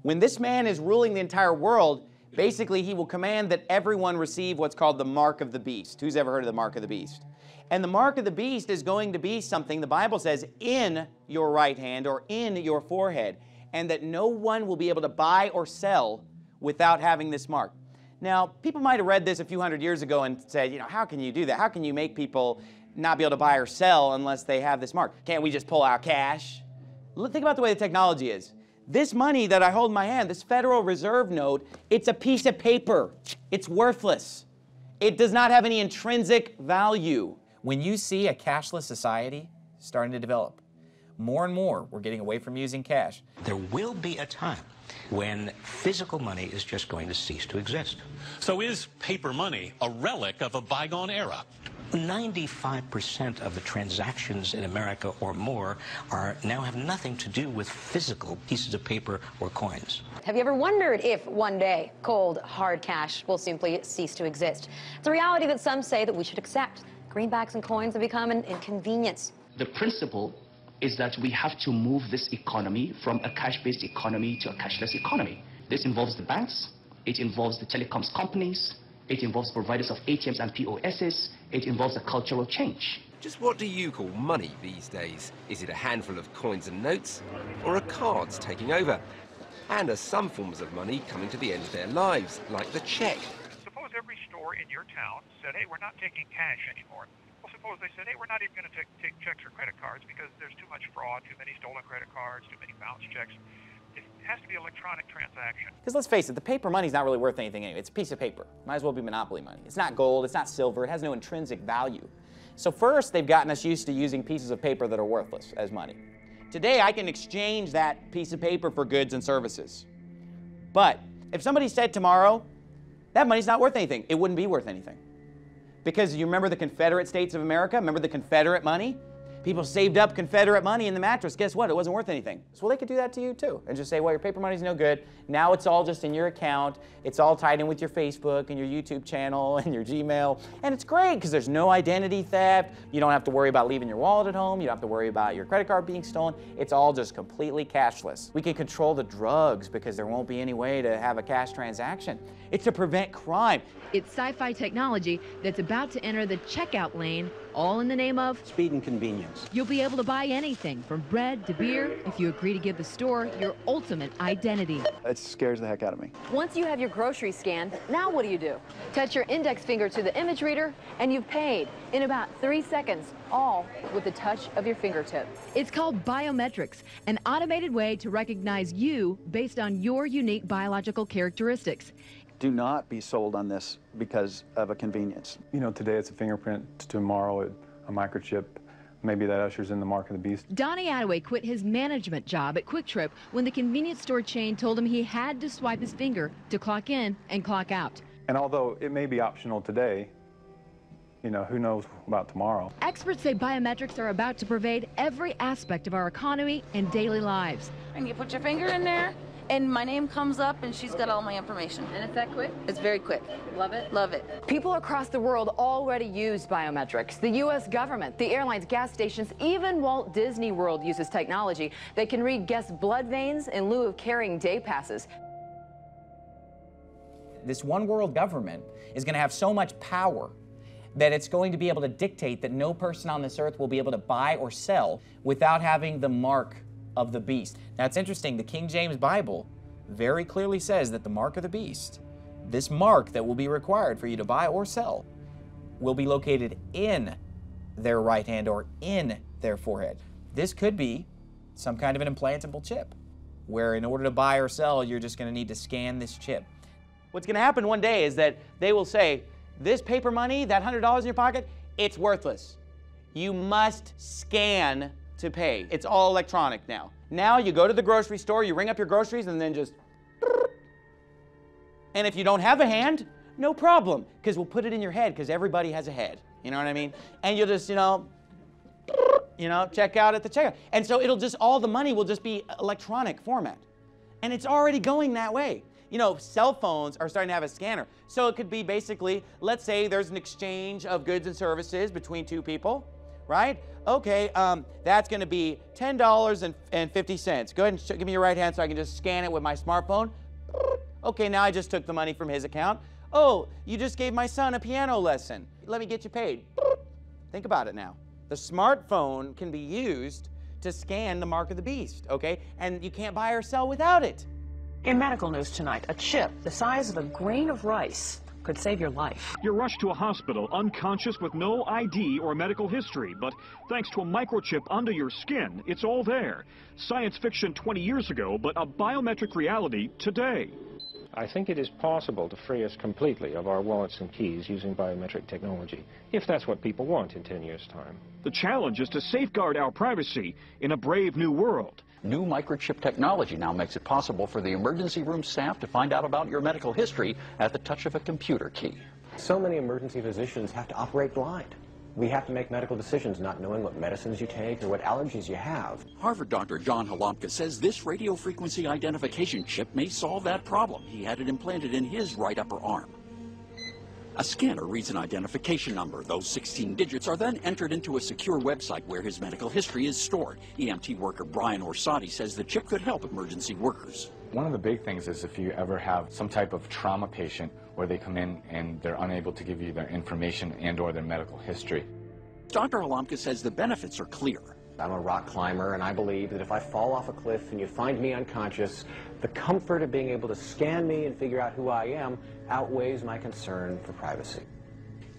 When this man is ruling the entire world, basically he will command that everyone receive what's called the mark of the beast. Who's ever heard of the mark of the beast? And the mark of the beast is going to be something, the Bible says, in your right hand or in your forehead, and that no one will be able to buy or sell without having this mark. Now, people might have read this a few hundred years ago and said, how can you do that? How can you make people not be able to buy or sell unless they have this mark? Can't we just pull out cash? Think about the way the technology is. This money that I hold in my hand, this Federal Reserve note, it's a piece of paper. It's worthless. It does not have any intrinsic value. When you see a cashless society starting to develop, more and more we're getting away from using cash. There will be a time when physical money is just going to cease to exist. So is paper money a relic of a bygone era? 95% of the transactions in America or more now have nothing to do with physical pieces of paper or coins. Have you ever wondered if one day cold, hard cash will simply cease to exist? It's a reality that some say that we should accept. Greenbacks and coins have become an inconvenience. The principle is that we have to move this economy from a cash-based economy to a cashless economy. This involves the banks, it involves the telecoms companies, it involves providers of ATMs and POSs, it involves a cultural change. Just what do you call money these days? Is it a handful of coins and notes, or are cards taking over? And are some forms of money coming to the end of their lives, like the check? Suppose every store in your town said, hey, we're not taking cash anymore. Well, suppose they said, hey, we're not even going to take checks or credit cards because there's too much fraud, too many stolen credit cards, too many bounce checks. It has to be electronic transaction. Because let's face it, the paper money's not really worth anything anyway. It's a piece of paper. Might as well be monopoly money. It's not gold, it's not silver, it has no intrinsic value. So first, they've gotten us used to using pieces of paper that are worthless as money. Today, I can exchange that piece of paper for goods and services. But if somebody said tomorrow, that money's not worth anything, it wouldn't be worth anything. Because you remember the Confederate States of America? Remember the Confederate money? People saved up Confederate money in the mattress. Guess what? It wasn't worth anything. So, well, they could do that to you too. And just say, well, your paper money's no good. Now it's all just in your account. It's all tied in with your Facebook and your YouTube channel and your Gmail. And it's great because there's no identity theft. You don't have to worry about leaving your wallet at home. You don't have to worry about your credit card being stolen. It's all just completely cashless. We can control the drugs because there won't be any way to have a cash transaction. It's to prevent crime. It's sci-fi technology that's about to enter the checkout lane, all in the name of speed and convenience. You'll be able to buy anything from bread to beer if you agree to give the store your ultimate identity. It scares the heck out of me. Once you have your groceries scanned, now what do? Touch your index finger to the image reader and you've paid in about 3 seconds, all with the touch of your fingertip. It's called Biometrics, an automated way to recognize you based on your unique biological characteristics. Do not be sold on this because of a convenience. Today it's a fingerprint, tomorrow a microchip. Maybe that ushers in the mark of the beast. Donnie Attaway quit his management job at Quick Trip when the convenience store chain told him he had to swipe his finger to clock in and clock out. And although it may be optional today, who knows about tomorrow. Experts say biometrics are about to pervade every aspect of our economy and daily lives. And you put your finger in there, and my name comes up, and she's got all my information. And it's that quick? It's very quick. Love it? Love it. People across the world already use biometrics. The U.S. government, the airlines, gas stations, even Walt Disney World uses technology that can read guests' blood veins in lieu of carrying day passes. This one world government is going to have so much power that it's going to be able to dictate that no person on this earth will be able to buy or sell without having the mark of the beast. Now it's interesting, the King James Bible very clearly says that the mark of the beast, this mark that will be required for you to buy or sell, will be located in their right hand or in their forehead. This could be some kind of an implantable chip, where in order to buy or sell, you're just going to need to scan this chip. What's going to happen one day is that they will say, this paper money, that $100 in your pocket, it's worthless. You must scan to pay. It's all electronic now. Now you go to the grocery store, you ring up your groceries, and then just... And if you don't have a hand, no problem, because we'll put it in your head, because everybody has a head. You know what I mean? And you'll just, check out at the checkout. And so it'll just, all the money will just be electronic format. And it's already going that way. Cell phones are starting to have a scanner. So it could be basically, let's say there's an exchange of goods and services between two people, right? Okay, that's going to be $10.50. Go ahead and give me your right hand so I can just scan it with my smartphone. Okay, now I just took the money from his account. Oh, you just gave my son a piano lesson. Let me get you paid. Think about it now. The smartphone can be used to scan the mark of the beast, okay? And you can't buy or sell without it. In medical news tonight, a chip the size of a grain of rice could save your life. You're rushed to a hospital unconscious with no ID or medical history, but thanks to a microchip under your skin, it's all there. Science fiction 20 years ago, but a biometric reality today. I think it is possible to free us completely of our wallets and keys using biometric technology, if that's what people want in 10 years' time. The challenge is to safeguard our privacy in a brave new world. New microchip technology now makes it possible for the emergency room staff to find out about your medical history at the touch of a computer key. So many emergency physicians have to operate blind. We have to make medical decisions not knowing what medicines you take or what allergies you have. Harvard Dr. John Halomka says this radio frequency identification chip may solve that problem. He had it implanted in his right upper arm. A scanner reads an identification number. Those 16 digits are then entered into a secure website where his medical history is stored. EMT worker Brian Orsatti says the chip could help emergency workers. One of the big things is if you ever have some type of trauma patient where they come in and they're unable to give you their information and or their medical history. Dr. Halomka says the benefits are clear. I'm a rock climber, and I believe that if I fall off a cliff and you find me unconscious, the comfort of being able to scan me and figure out who I am outweighs my concern for privacy.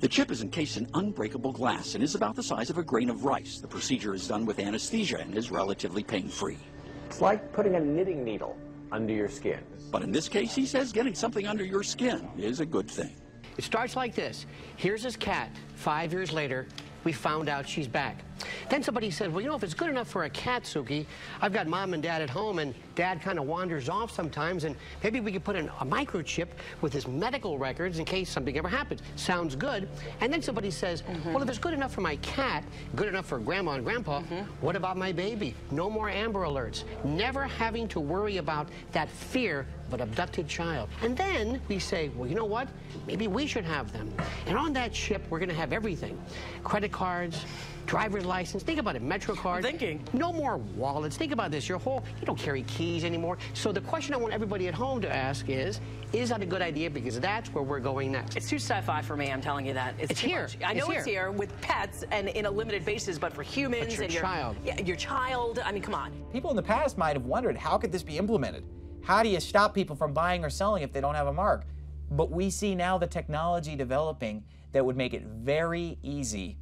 The chip is encased in unbreakable glass and is about the size of a grain of rice. The procedure is done with anesthesia and is relatively pain-free. It's like putting a knitting needle under your skin. But in this case, he says getting something under your skin is a good thing. It starts like this. Here's his cat. 5 years later, we found out she's back. Then somebody said, well, you know, if it's good enough for a cat, Suki, I've got mom and dad at home, and dad kind of wanders off sometimes, and maybe we could put in a microchip with his medical records in case something ever happens. Sounds good. And then somebody says, well, if it's good enough for my cat, good enough for grandma and grandpa, what about my baby? No more Amber Alerts. Never having to worry about that fear of an abducted child. And then we say, well, you know what? Maybe we should have them. And on that chip, we're going to have everything. Credit cards, driver's license. Think about it, Metro card. No more wallets. Think about this. You don't carry keys anymore. So the question I want everybody at home to ask is that a good idea? Because that's where we're going next. It's too sci-fi for me, I'm telling you that. It's here. Much. I know it's here with pets and in a limited basis, but for humans but your and child. Your child, I mean, come on. People in the past might have wondered, how could this be implemented? How do you stop people from buying or selling if they don't have a mark? But we see now the technology developing that would make it very easy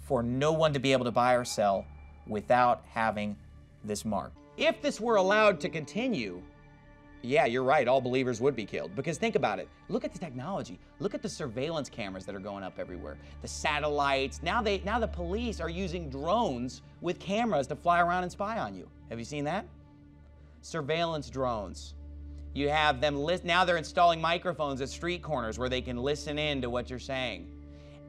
for no one to be able to buy or sell without having this mark. If this were allowed to continue, yeah, you're right, all believers would be killed. Because think about it. Look at the technology. Look at the surveillance cameras that are going up everywhere. The satellites. Now the police are using drones with cameras to fly around and spy on you. Have you seen that? Surveillance drones. You have them now they're installing microphones at street corners where they can listen in to what you're saying.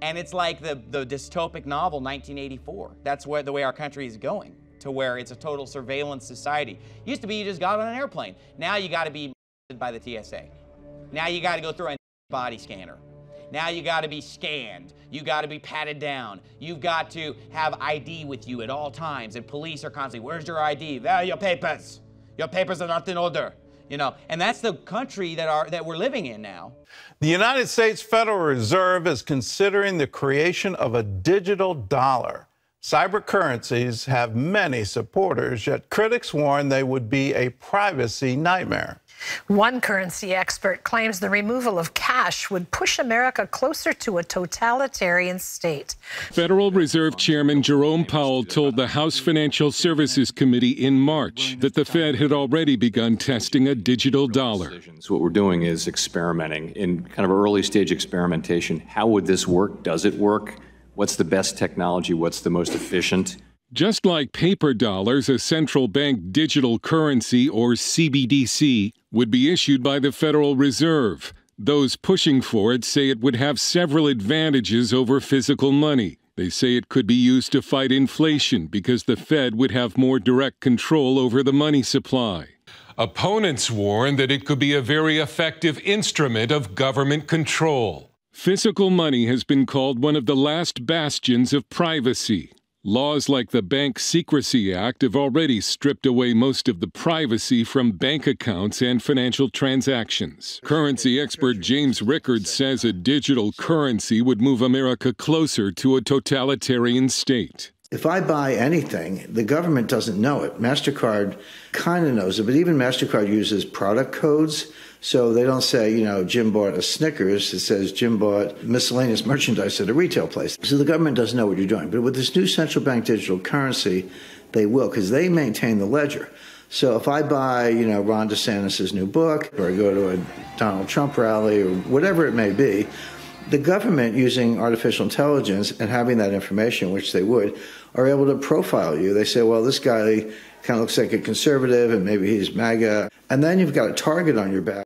And it's like the dystopic novel 1984. That's the way our country is going, to where it's a total surveillance society. Used to be you just got on an airplane. Now you got to be by the TSA. Now you got to go through a body scanner. Now you got to be scanned. You got to be patted down. You've got to have ID with you at all times. And police are constantly, where's your ID? There are your papers. Your papers are not in order. You know, and that's the country that we're living in now. The United States Federal Reserve is considering the creation of a digital dollar. Cyber currencies have many supporters, yet critics warn they would be a privacy nightmare. One currency expert claims the removal of cash would push America closer to a totalitarian state. Federal Reserve Chairman Jerome Powell told the House Financial Services Committee in March that the Fed had already begun testing a digital dollar. So what we're doing is experimenting in kind of early stage experimentation. How would this work? Does it work? What's the best technology? What's the most efficient? Just like paper dollars, a central bank digital currency, or CBDC, would be issued by the Federal Reserve. Those pushing for it say it would have several advantages over physical money. They say it could be used to fight inflation because the Fed would have more direct control over the money supply. Opponents warn that it could be a very effective instrument of government control. Physical money has been called one of the last bastions of privacy. Laws like the Bank Secrecy Act have already stripped away most of the privacy from bank accounts and financial transactions. Currency expert James Rickards says a digital currency would move America closer to a totalitarian state. If I buy anything, the government doesn't know it. MasterCard kind of knows it, but even MasterCard uses product codes. So they don't say, you know, Jim bought a Snickers. It says Jim bought miscellaneous merchandise at a retail place. So the government doesn't know what you're doing. But with this new central bank digital currency, they will, because they maintain the ledger. So if I buy, you know, Ron DeSantis' new book, or I go to a Donald Trump rally, or whatever it may be, the government, using artificial intelligence and having that information, which they would, are able to profile you. They say, well, this guy kind of looks like a conservative, and maybe he's MAGA. And then you've got a target on your back.